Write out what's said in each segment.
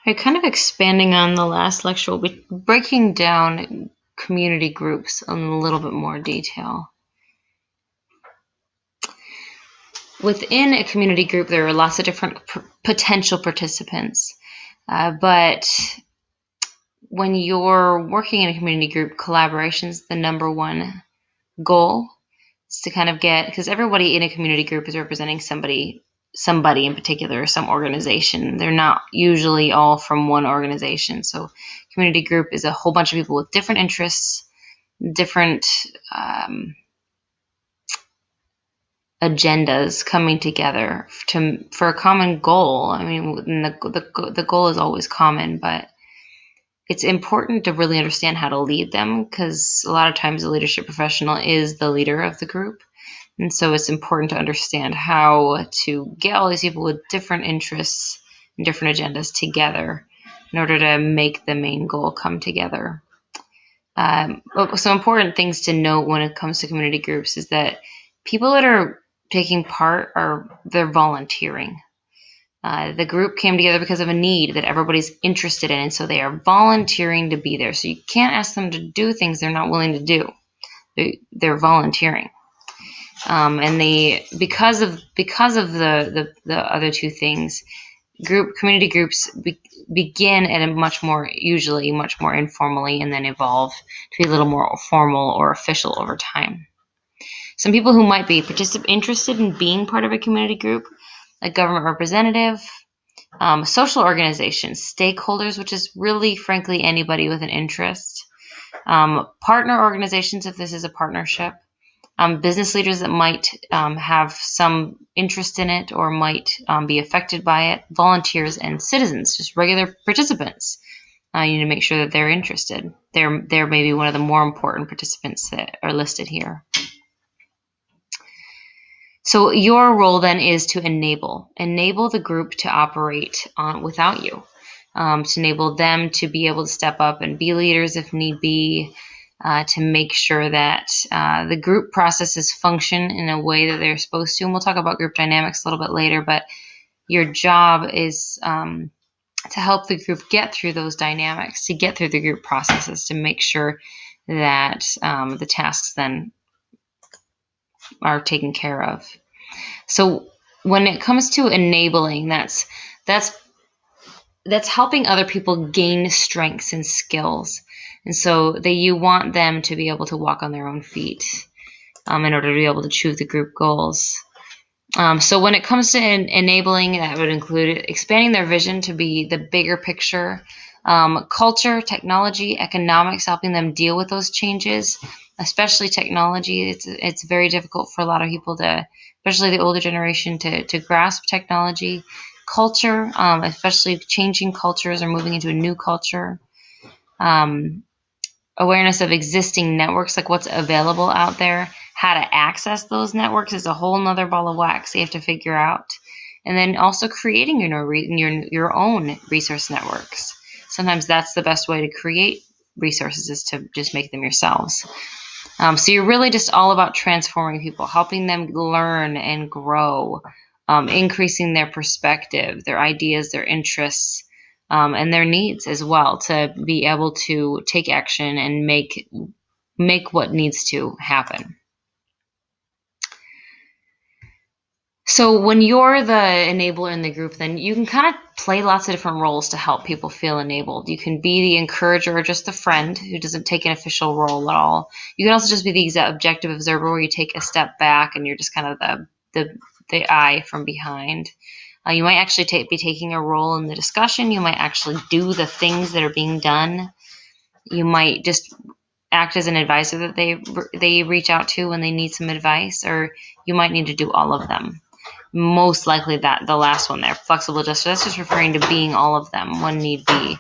Right, kind of expanding on the last lecture, we'll be breaking down community groups in a little bit more detail. Within a community group, there are lots of different potential participants, but when you're working in a community group, collaboration is the number one goal. Is to kind of get, because everybody in a community group is representing somebody in particular, some organization. They're not usually all from one organization. So community group is a whole bunch of people with different interests, different agendas coming together for a common goal. I mean, the goal is always common, but it's important to really understand how to lead them, because a lot of times the leadership professional is the leader of the group. And so it's important to understand how to get all these people with different interests and different agendas together in order to make the main goal come together. So important things to note when it comes to community groups is that people that are taking part they're volunteering. The group came together because of a need that everybody's interested in, and so they are volunteering to be there. So you can't ask them to do things they're not willing to do. They're volunteering. And because of the other two things, community groups begin at usually much more informally, and then evolve to be a little more formal or official over time. Some people who might be interested in being part of a community group, like government representative, social organizations, stakeholders, which is really, frankly, anybody with an interest, partner organizations, if this is a partnership, business leaders that might have some interest in it or might be affected by it, volunteers, and citizens, just regular participants. You need to make sure that they're interested. They're maybe one of the more important participants that are listed here. So your role then is to enable the group to operate without you, to enable them to be able to step up and be leaders if need be, to make sure that the group processes function in a way that they're supposed to. And we'll talk about group dynamics a little bit later, but your job is to help the group get through those dynamics, to get through the group processes, to make sure that the tasks then are taken care of. So when it comes to enabling, that's helping other people gain strengths and skills. And so you want them to be able to walk on their own feet in order to be able to achieve the group goals. So when it comes to enabling, that would include expanding their vision to be the bigger picture, culture, technology, economics, helping them deal with those changes, especially technology. It's very difficult for a lot of people especially the older generation, to grasp technology. Culture, especially changing cultures or moving into a new culture. Awareness of existing networks, like what's available out there, how to access those networks is a whole nother ball of wax you have to figure out. And then also creating your own resource networks. Sometimes that's the best way to create resources, is to just make them yourselves. So you're really just all about transforming people, helping them learn and grow, increasing their perspective, their ideas, their interests, and their needs as well, to be able to take action and make what needs to happen. So when you're the enabler in the group, then you can kind of play lots of different roles to help people feel enabled. You can be the encourager, or just the friend who doesn't take an official role at all. You can also just be the objective observer, where you take a step back and you're just kind of the eye from behind. You might actually be taking a role in the discussion. You might actually do the things that are being done. You might just act as an advisor that they reach out to when they need some advice, or you might need to do all of them. Most likely that the last one there, flexible adjuster, that's just referring to being all of them when need be.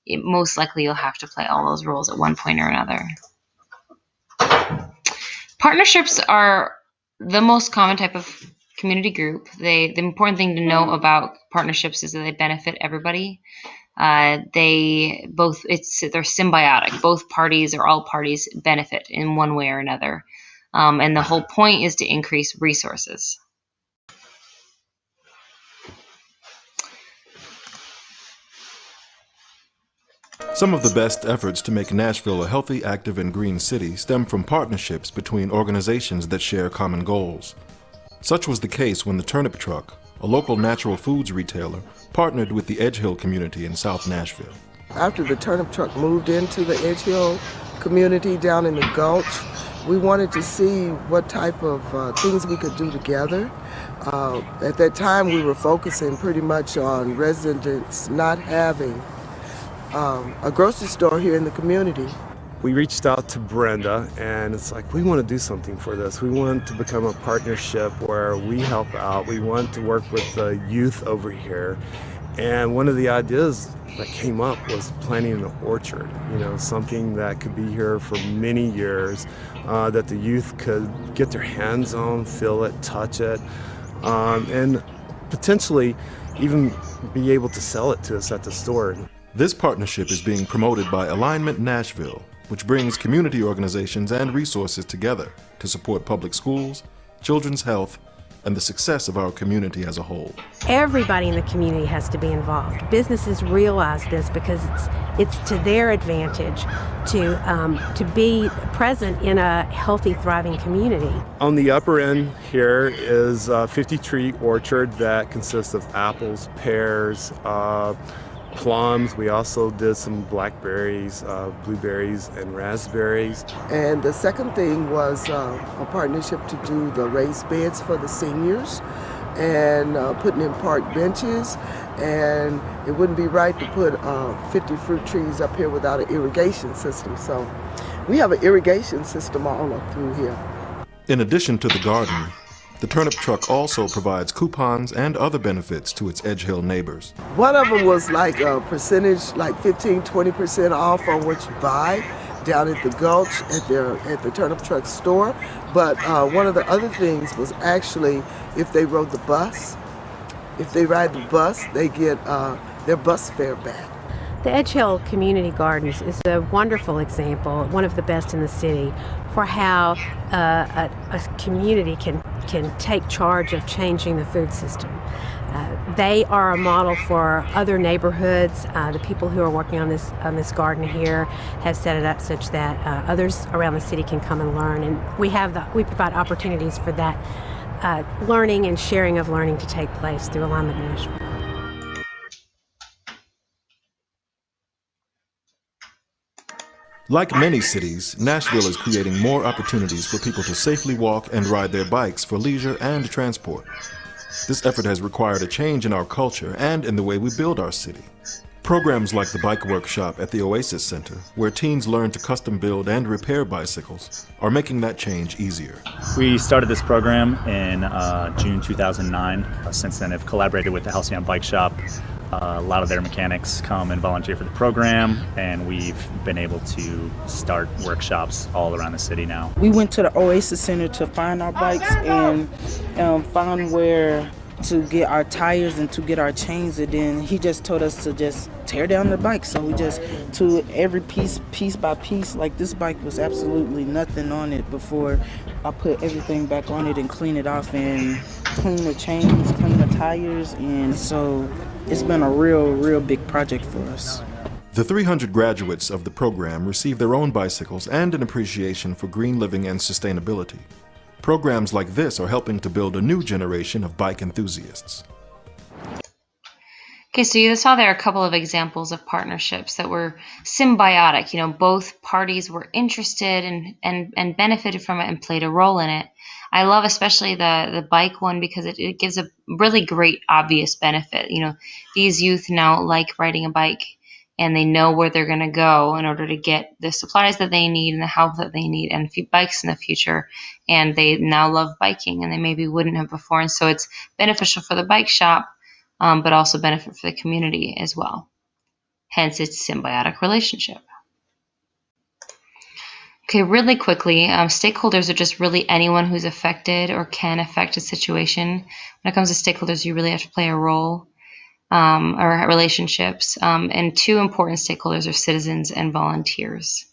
Most likely you'll have to play all those roles at one point or another. Partnerships are the most common type of community group. The important thing to know about partnerships is that they benefit everybody. They're symbiotic. Both parties, or all parties, benefit in one way or another. And the whole point is to increase resources. Some of the best efforts to make Nashville a healthy, active, and green city stem from partnerships between organizations that share common goals. Such was the case when the Turnip Truck, a local natural foods retailer, partnered with the Edge Hill community in South Nashville. After the Turnip Truck moved into the Edge Hill community down in the Gulch, we wanted to see what type of things we could do together. At that time, we were focusing pretty much on residents not having a grocery store here in the community. We reached out to Brenda, and it's like, we want to do something for this. We want to become a partnership where we help out. We want to work with the youth over here. And one of the ideas that came up was planting an orchard, something that could be here for many years, that the youth could get their hands on, feel it, touch it, and potentially even be able to sell it to us at the store. This partnership is being promoted by Alignment Nashville, which brings community organizations and resources together to support public schools, children's health, and the success of our community as a whole. Everybody in the community has to be involved. Businesses realize this because it's to their advantage to be present in a healthy, thriving community. On the upper end here is a 50-tree orchard that consists of apples, pears, plums. We also did some blackberries, blueberries, and raspberries. And the second thing was a partnership to do the raised beds for the seniors and putting in park benches. And it wouldn't be right to put 50 fruit trees up here without an irrigation system. So we have an irrigation system all up through here. In addition to the garden, the Turnip Truck also provides coupons and other benefits to its Edge Hill neighbors. One of them was like a percentage, like 15-20% off on what you buy down at the Gulch at the Turnip Truck store. But one of the other things was actually if they rode the bus, if they ride the bus, they get their bus fare back. The Edge Hill Community Gardens is a wonderful example, one of the best in the city, for how a community can take charge of changing the food system. They are a model for other neighborhoods. The people who are working on this garden here have set it up such that others around the city can come and learn, and we provide opportunities for that learning and sharing of learning to take place through Alignment Nashville. Like many cities, Nashville is creating more opportunities for people to safely walk and ride their bikes for leisure and transport. This effort has required a change in our culture and in the way we build our city. Programs like the Bike Workshop at the Oasis Center, where teens learn to custom build and repair bicycles, are making that change easier. We started this program in June 2009. Since then, I've collaborated with the Halcyon Bike Shop. A lot of their mechanics come and volunteer for the program, and we've been able to start workshops all around the city now. We went to the Oasis Center to find our bikes and found where to get our tires and to get our chains, and then he just told us to just tear down the bike. So we just, to every piece by piece, like this bike was absolutely nothing on it before I put everything back on it and clean it off and clean the chains, clean the tires, and so it's been a real big project for us. The 300 graduates of the program receive their own bicycles and an appreciation for green living and sustainability. Programs like this are helping to build a new generation of bike enthusiasts. Okay, so you saw there are a couple of examples of partnerships that were symbiotic. Both parties were interested and benefited from it and played a role in it. I love especially the bike one because it gives a really great obvious benefit. These youth now like riding a bike, and they know where they're going to go in order to get the supplies that they need and the help that they need and bikes in the future. And they now love biking, and they maybe wouldn't have before. And so it's beneficial for the bike shop, but also benefit for the community as well. Hence, it's a symbiotic relationship. Okay, really quickly, stakeholders are just really anyone who's affected or can affect a situation. When it comes to stakeholders, you really have to play a role. Or relationships. And two important stakeholders are citizens and volunteers.